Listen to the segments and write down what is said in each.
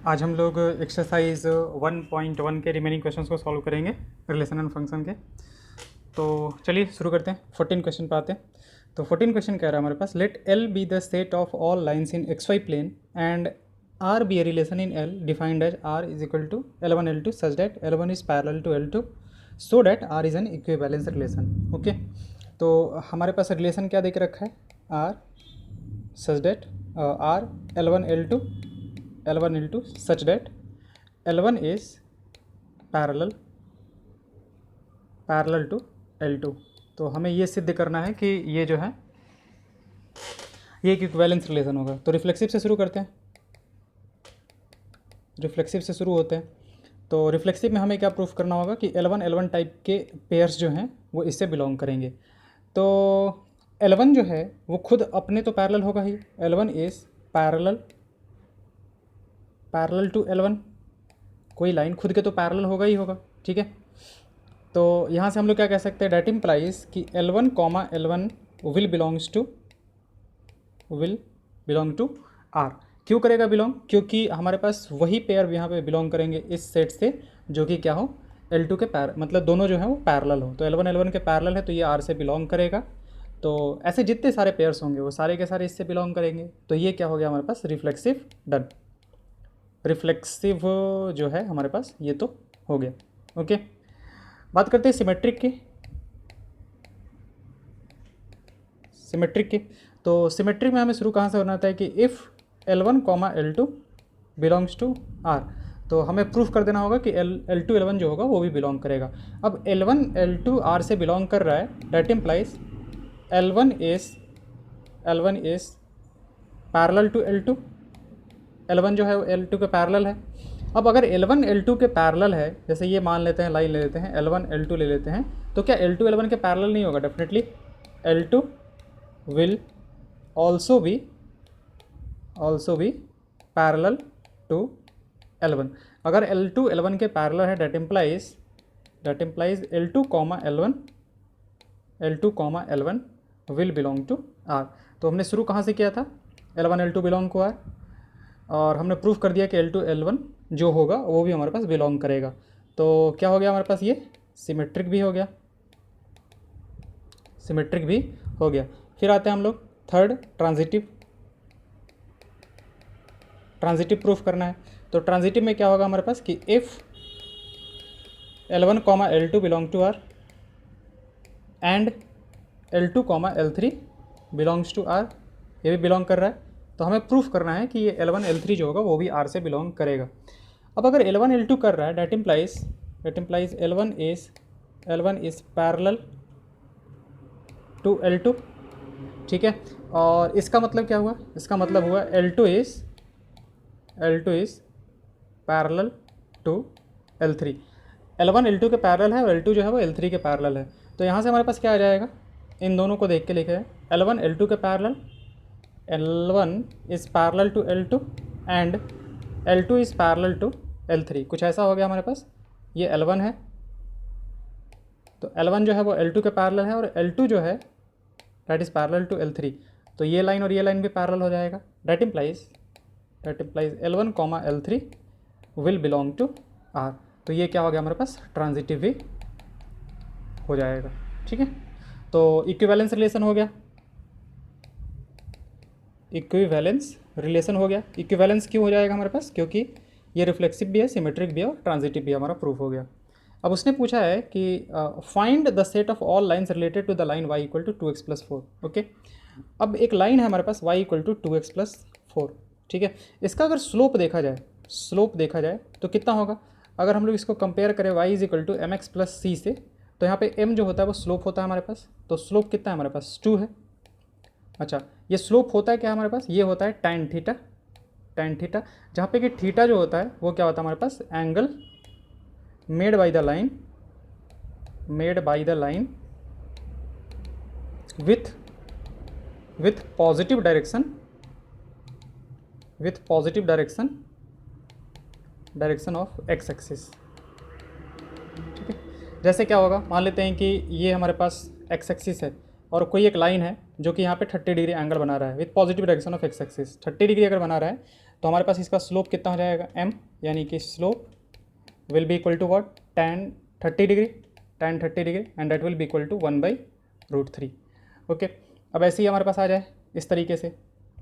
आज हम लोग एक्सरसाइज 1.1 के रिमेनिंग क्वेश्चंस को सॉल्व करेंगे रिलेशन एंड फंक्शन के। तो चलिए शुरू करते हैं। 14 क्वेश्चन पे आते हैं। तो 14 क्वेश्चन कह रहा है हमारे पास, let L be the set of all lines in X Y plane and R be a relation in L defined as R is equal to L1 L2 such that L1 is parallel to L2 so that R is an equivalence relation. Okay, तो हमारे पास relation क्या देके रखा है, R such that R L1 L2 such that L1 is parallel to L2। तो हमें ये सिद्ध करना है कि ये जो है ये एक इक्विवेलेंस रिलेशन होगा। तो रिफ्लेक्सिव से शुरू करते हैं, रिफ्लेक्सिव से शुरू होते हैं। तो रिफ्लेक्सिव में हमें क्या प्रूफ करना होगा कि L1 L1 टाइप के पेयर्स जो हैं वो इससे बिलोंग करेंगे। तो L1 जो है वो खुद अपने तो पैरेलल होगा ही, L1 is parallel to L1, कोई लाइन खुद के तो पैरेलल होगा ही होगा। ठीक है, तो यहाँ से हम लोग क्या कह सकते हैं, डैट इम्प्लाइज कि L1 comma L1 will belong to R। क्यों करेगा बिलोंग? क्योंकि हमारे पास वही पेयर यहाँ पे बिलोंग करेंगे इस सेट से जो कि क्या हो, L2 के मतलब दोनों जो है वो पैरेलल हो। तो L1 L1 के पैरेलल है तो ये R से बिलोंग करेगा। तो ऐसे जितने सारे पेयर्स होंगे वो सारे के सारे इससे बिलोंग करेंगे। तो ये क्या हो गया हमारे पास, रिफ्लेक्सिव डन। रिफ्लेक्सिव जो है हमारे पास ये तो हो गया। ओके, बात करते हैं सिमेट्रिक की। तो सिमेट्रिक में हमें शुरू कहाँ से होना था कि if L1 comma L2 belongs to R, तो हमें प्रूफ कर देना होगा कि L2 L1 जो होगा वो भी बिलोंग करेगा। अब L1 L2 R से बिलोंग कर रहा है, that implies L1 is parallel to L2। L1 जो है वो L2 के पैरेलल है। अब अगर L1 L2 के पैरेलल है, जैसे ये मान लेते हैं, लाइन ले लेते हैं, L1 L2 ले लेते हैं, तो क्या L2 L1 के पैरेलल नहीं होगा? Definitely L2 will also be parallel to L1। अगर L2 L1 के पैरेलल है, that implies L2 comma L1 will belong to R। तो हमने शुरू कहाँ से किया था, L1 L2 बिलोंग को R, और हमने प्रूफ कर दिया कि L2 L1 जो होगा वो भी हमारे पास बिलोंग करेगा। तो क्या हो गया हमारे पास, ये सिमेट्रिक भी हो गया। फिर आते हैं हम लोग थर्ड, ट्रांजिटिव प्रूफ करना है। तो ट्रांजिटिव में क्या होगा हमारे पास कि if L1 comma L2 belong to R and L2 comma L3 belongs to R, ये भी बिलोंग कर रहा है, तो हमें प्रूफ करना है कि ये L1 L3 जो होगा वो भी R से बिलोंग करेगा। अब अगर L1 L2 कर रहा है, that implies L1 is parallel to L2। ठीक है, और इसका मतलब क्या हुआ, इसका मतलब हुआ L2 is parallel to L3। L1 L2 के पैरेलल है और L2 जो है वो L3 के पैरेलल है। तो यहाँ से हमारे पास क्या आ जाएगा, इन दोनों को देख के लिखे है, L1 L2 के parallel, L1 is parallel to L2 and L2 is parallel to L3। कुछ ऐसा हो गया हमारे पास, ये L1 है तो L1 जो है वो L2 के पैरेलल है और L2 जो है that is parallel to L3। तो ये लाइन और ये लाइन भी पैरेलल हो जाएगा। That implies L1 comma L3 will belong to R। तो ये क्या हो गया हमारे पास, ट्रांजिटिव भी हो जाएगा। ठीक है, तो इक्विवेलेंस रिलेशन हो गया। इक्विवेलेंस क्यों हो जाएगा हमारे पास, क्योंकि ये रिफ्लेक्सिव भी है, सिमेट्रिक भी है और ट्रांजिटिव भी हमारा प्रूफ हो गया। अब उसने पूछा है कि find the set of all lines related to the line y equal to 2x + 4। Okay, अब एक लाइन है हमारे पास y इक्वल टू 2x + 4। ठीक है, इसका अगर स्लोप देखा जाए तो कितना होगा, अगर हम लोग इसको कंपेयर करें y is equal to mx + c से, तो यहाँ पे m जो होता है वो स्लोप होता है हमारे पास। तो स्लोप कितना है हमारे पास, 2 है। अच्छा, ये स्लोप होता है क्या हमारे पास, ये होता है tan थीटा, जहाँ पे कि थीटा जो होता है वो क्या होता है हमारे पास, angle made by the line with positive direction of X axis. ठीक है, जैसे क्या होगा, मान लेते हैं कि ये हमारे पास एक्स एक्सिस है और कोई एक लाइन है जो कि यहाँ पे 30 डिग्री एंगल बना रहा है with positive direction of X axis. 30 degree अगर बना रहा है तो हमारे पास इसका स्लोप कितना हो जाएगा m, यानी कि slope will be equal to what, tan 30 degree, and that will be equal to 1/√3। Okay, अब ऐसे ही हमारे पास आ जाए इस तरीके से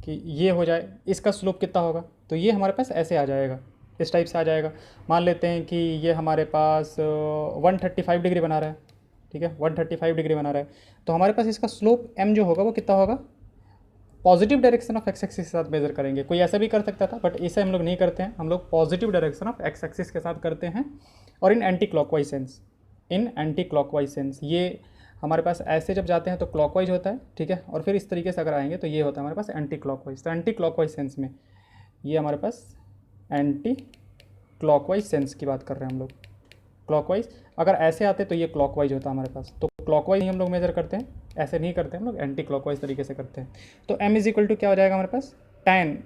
कि ये हो जाए, इसका स्लोप कितना होगा, तो ये हमारे पास ऐसे आ जाएगा, इस टाइप से आ जाएगा। मान लेते हैं कि ये हमारे पास 135 डिग्री बना रहा है, ठीक है, 135 डिग्री बना रहा है, तो हमारे पास इसका स्लोप m जो होगा वो कितना होगा, positive direction of X axis के साथ मेजर करेंगे। कोई ऐसा भी कर सकता था, बट इसे हम लोग नहीं करते हैं, हम लोग positive direction of X axis के साथ करते हैं, और इन एंटी क्लॉकवाइज सेंस, इन एंटी क्लॉकवाइज सेंस। ये हमारे पास ऐसे जब जाते हैं तो क्लॉकवाइज होता है, ठीक है, और फिर इस तरीके से अगर आएंगे तो ये होता है हमारे पास एंटी क्लॉकवाइज। तो एंटी क्लॉकवाइज सेंस में ये हमारे पास एंटी क्लॉकवाइज सेंस की बात कर रहे हैं हम लोग। क्लॉकवाइज अगर ऐसे आते तो ये क्लॉकवाइज होता है हमारे पास, तो क्लॉकवाइज ही हम लोग मेजर करते हैं, ऐसे नहीं करते हम लोग, एंटी क्लॉकवाइज तरीके से करते हैं। तो m इज इक्वल टू क्या हो जाएगा हमारे पास, tan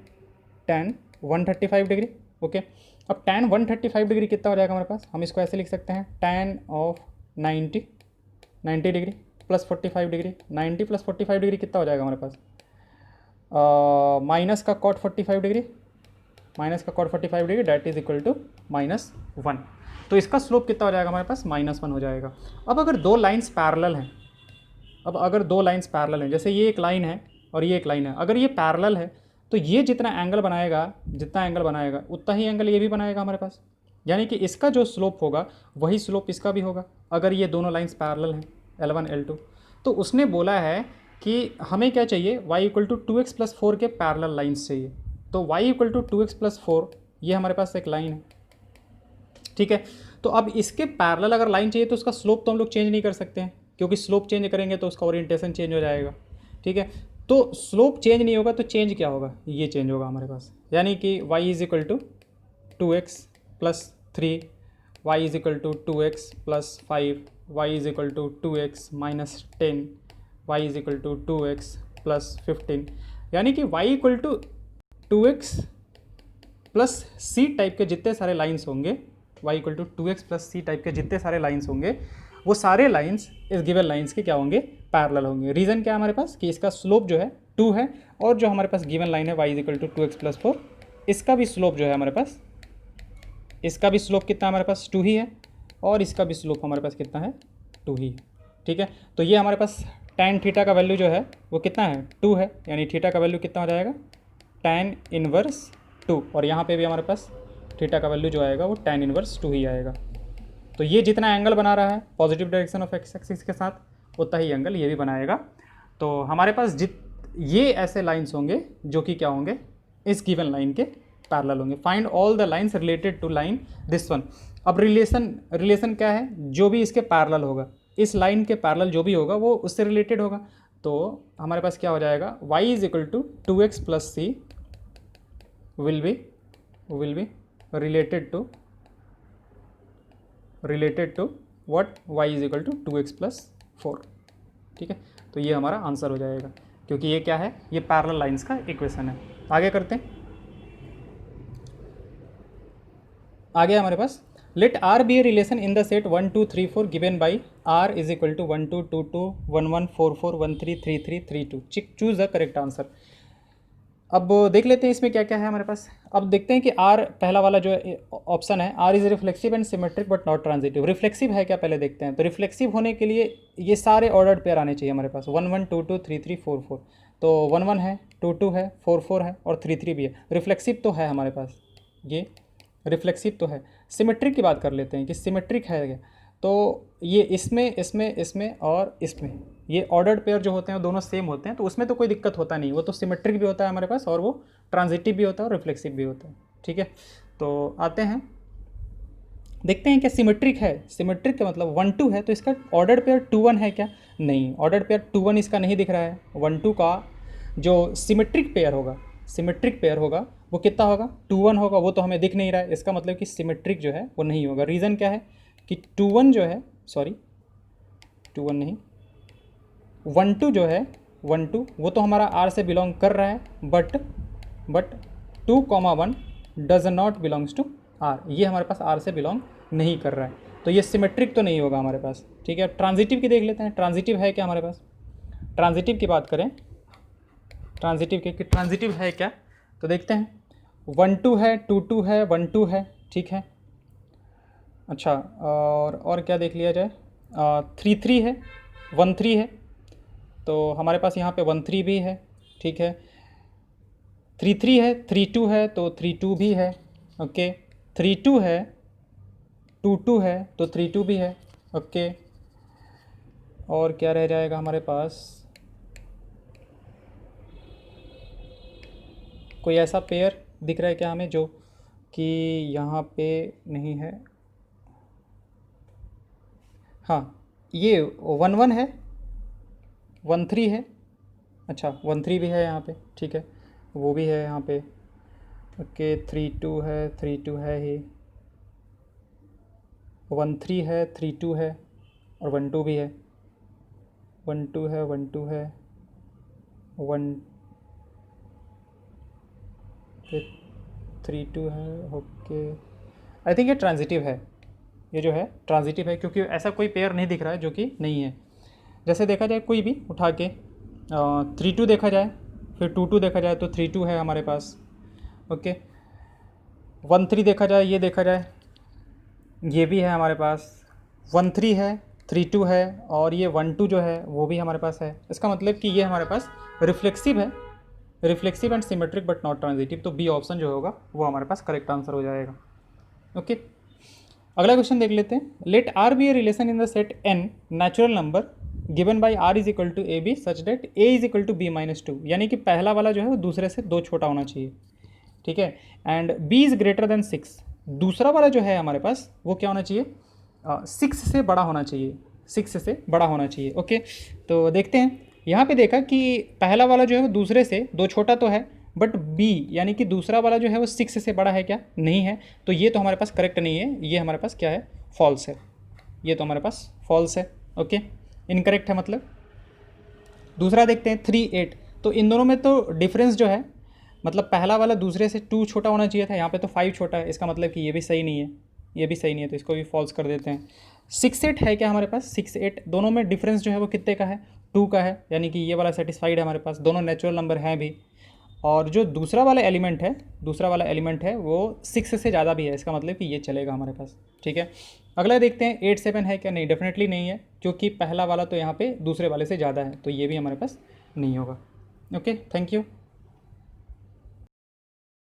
135 डिग्री। ओके, अब tan 135 डिग्री कितना हो जाएगा हमारे पास, हम इसको ऐसे लिख सकते हैं, tan of 90 degree plus 45 degree, 90 plus 45 degree कितना हो जाएगा हमारे पास, माइनस का cot 45 डिग्री, माइनस का cot 45 degree, that is equal to -1। तो इसका स्लोप कितना हो जाएगा हमारे पास, -1 हो जाएगा। अब अगर दो लाइन्स पैरेलल हैं, अब अगर दो लाइन्स पैरेलल हैं, जैसे ये एक लाइन है और ये एक लाइन है, अगर ये पैरेलल है तो ये जितना एंगल बनाएगा उतना ही एंगल ये भी बनाएगा हमारे पास, यानी कि इसका जो स्लोप होगा वही स्लोप इसका भी होगा, अगर ये दोनों लाइन्स पैरेलल हैं L1 L2। तो उसने बोला है कि हमें क्या चाहिए, y equal to 2x plus 4 के पैरेलल लाइन्स चाहिए। तो y equal to 2x plus 4 ये हमारे पास एक लाइन है, ठीक है। तो अब इसके पैरेलल अगर लाइन चाहिए तो उसका स्लोप तो हम लोग चेंज नहीं कर सकते हैं, क्योंकि स्लोप चेंज करेंगे तो उसका ओरिएंटेशन चेंज हो जाएगा, ठीक है। तो स्लोप चेंज नहीं होगा तो चेंज क्या होगा, ये चेंज होगा हमारे पास, यानी कि y is equal to 2x plus 3, y is equal to 2x plus 5, y is equal to 2x minus 10, y is equal to 2x plus 15, यानी कि y equal to 2x plus c type के जितने सारे lines होंगे, y equal to 2x plus c type के जितने सारे lines होंगे, वो सारे लाइन्स इस गिवन लाइन्स के क्या होंगे, पैरेलल होंगे। रीज़न क्या है हमारे पास कि इसका स्लोप जो है 2 है, और जो हमारे पास गिवन लाइन है y is equal to 2x plus 4, इसका भी स्लोप जो है हमारे पास, इसका भी स्लोप कितना हमारे पास 2 ही है, और इसका भी स्लोप हमारे पास कितना है 2 ही है, ठीक है। तो ये हमारे पास tan थीटा का वैल्यू जो है वो कितना है 2 है, यानी थीटा का वैल्यू कितना हो जाएगा tan इनवर्स 2, और यहाँ पे भी हमारे पास थीटा का वैल्यू जो आएगा वो tan इनवर्स 2 ही आएगा। तो ये जितना एंगल बना रहा है positive direction of X axis के साथ उतना ही एंगल ये भी बनाएगा। तो हमारे पास ये ऐसे लाइन्स होंगे जो कि क्या होंगे, इस गिवन लाइन के पैरेलल होंगे। Find all the lines related to line this one. अब रिलेशन क्या है, जो भी इसके पैरेलल होगा, इस लाइन के पैरेलल जो भी होगा वो उससे रिलेटेड होगा। तो हमारे पास क्या हो जाएगा, y is equal to 2x plus c will be related to what, y is equal to 2x plus 4, ठीक है। तो ये हमारा आंसर हो जाएगा, क्योंकि ये क्या है, ये पैरेलल लाइंस का इक्वेशन है। आगे करते हैं, आगे हमारे पास let R be a relation in the set 1 2 3 4 given by R is equal to 1 2 2 2 1 1 4 4 1 3 3 3 3 2। Choose the correct answer. अब देख लेते हैं इसमें क्या क्या है हमारे पास। अब देखते हैं कि R पहला वाला जो ऑप्शन है, R is reflexive and symmetric but not transitive. Reflexive है क्या पहले देखते हैं। तो रिफ्लेक्सिव होने के लिए ये सारे ऑर्डर्ड पेयर आने चाहिए हमारे पास, 1 1 2 2 3 3 4 4। तो 1 1 है, 2 2 है, 4 4 है और 3 3 भी है। रिफ्लेक्सिव तो है हमारे पास, ये रिफ्लेक्सिव तो है। सिमेट्रिक की बात कर लेते हैं कि सिमेट्रिक है क्या। तो ये इसमें और इसमें ये ऑर्डर्ड पेयर जो होते हैं दोनों सेम होते हैं, तो उसमें तो कोई दिक्कत होता नहीं, वो तो सिमेट्रिक भी होता है हमारे पास और वो ट्रांजिटिव भी होता है और रिफ्लेक्सिव भी होता है, ठीक है। तो आते हैं देखते हैं क्या सिमेट्रिक है। सिमेट्रिक का मतलब 1 2 है, तो इसका ऑर्डर्ड पेयर 2 1 है क्या, नहीं, ऑर्डर्ड पेयर 2 1 इसका नहीं दिख रहा है। 1 2 का जो सिमेट्रिक पेयर होगा वो कितना होगा, 2 1 होगा, वो तो हमें दिख नहीं रहा है। इसका मतलब कि सिमेट्रिक जो है वो नहीं होगा। रीज़न क्या है कि 2 1 जो है, सॉरी 2 1 नहीं, 1 2 जो है, 1 2 वो तो हमारा R से बिलोंग कर रहा है, but 2 1 does not belongs to R, ये हमारे पास R से बिलोंग नहीं कर रहा है, तो ये सिमेट्रिक तो नहीं होगा हमारे पास, ठीक है। ट्रांजिटिव की देख लेते हैं, ट्रांजिटिव है क्या हमारे पास। ट्रांजिटिव की बात करें, ट्रांजिटिव है क्या, तो देखते हैं 1 2 है, 2 2 है, 1 2 है, ठीक है। अच्छा, और क्या देख लिया जाए, 3 3 है, 1 3 है, तो हमारे पास यहाँ पे 1 3 भी है, ठीक है। 3 3 है, 3 2 है, तो 3 2 भी है, ओके। 3 2 है, 2 2 है, तो 3 2 भी है, ओके। और क्या रह जाएगा हमारे पास, कोई ऐसा पेयर दिख रहा है क्या हमें जो कि यहाँ पे नहीं है? हाँ, ये 1 1 है, 1 3 है, अच्छा 1 3 भी है यहाँ पे, ठीक है, वो भी है यहाँ पे, ओके। 3 2 है, 3 2 है ही, 1 3 है, 3 2 है, और 1 2 भी है, 1 2 है, 1 2 है, 1 पे 3 2 है, ओके। आई थिंक ये ट्रांजिटिव है, ये जो है ट्रांजिटिव है, क्योंकि ऐसा कोई पेयर नहीं दिख रहा है जो कि नहीं है। जैसे देखा जाए कोई भी उठा के 3 2 देखा जाए, फिर 2 2 देखा जाए, तो 3 2 है हमारे पास, ओके। 1 3 देखा जाए, ये देखा जाए, ये भी है हमारे पास, 1 3 है, 3 2 है, और ये 1 2 जो है वो भी हमारे पास है। इसका मतलब कि ये हमारे पास रिफ्लेक्सिव है, reflexive and symmetric but not transitive, तो बी ऑप्शन जो होगा वो हमारे पास करेक्ट आंसर हो जाएगा, ओके। अगला क्वेश्चन देख लेते हैं। Let R be a relation in the set N natural number given by R is equal to a b such that a is equal to b -2, यानी कि पहला वाला जो है वो दूसरे से 2 छोटा होना चाहिए, ठीक है। And b is greater than 6, दूसरा वाला जो है हमारे पास वो क्या होना चाहिए, 6 से बड़ा होना चाहिए, 6 से बड़ा होना चाहिए, ओके। तो देखते हैं, यहाँ पे देखा कि पहला वाला जो है वो दूसरे से 2 छोटा तो है, बट बी यानी कि दूसरा वाला जो है वो 6 से बड़ा है क्या, नहीं है, तो ये तो हमारे पास करेक्ट नहीं है, ये हमारे पास क्या है, फॉल्स है, ये तो हमारे पास फॉल्स है, ओके, इनकरेक्ट है मतलब। दूसरा देखते हैं 3 8, तो इन दोनों में तो डिफरेंस जो है, मतलब पहला वाला दूसरे से 2 छोटा होना चाहिए था, यहाँ पे तो 5 छोटा है, इसका मतलब कि ये भी सही नहीं है, ये भी सही नहीं है, तो इसको भी फॉल्स कर देते हैं। 6 8 है क्या हमारे पास, 6 8, दोनों में डिफरेंस जो है वो कितने का है, 2 का है, यानी कि ये वाला सेटिस्फाइड है हमारे पास, दोनों नेचुरल नंबर हैं भी। और जो दूसरा वाला एलिमेंट है, दूसरा वाला एलिमेंट है वो 6 से ज़्यादा भी है, इसका मतलब कि ये चलेगा हमारे पास, ठीक है। अगला देखते हैं 8 7 है क्या, नहीं, डेफिनेटली नहीं है, क्योंकि पहला वाला तो यहाँ पे दूसरे वाले से ज़्यादा है, तो ये भी हमारे पास नहीं होगा, ओके। Thank you.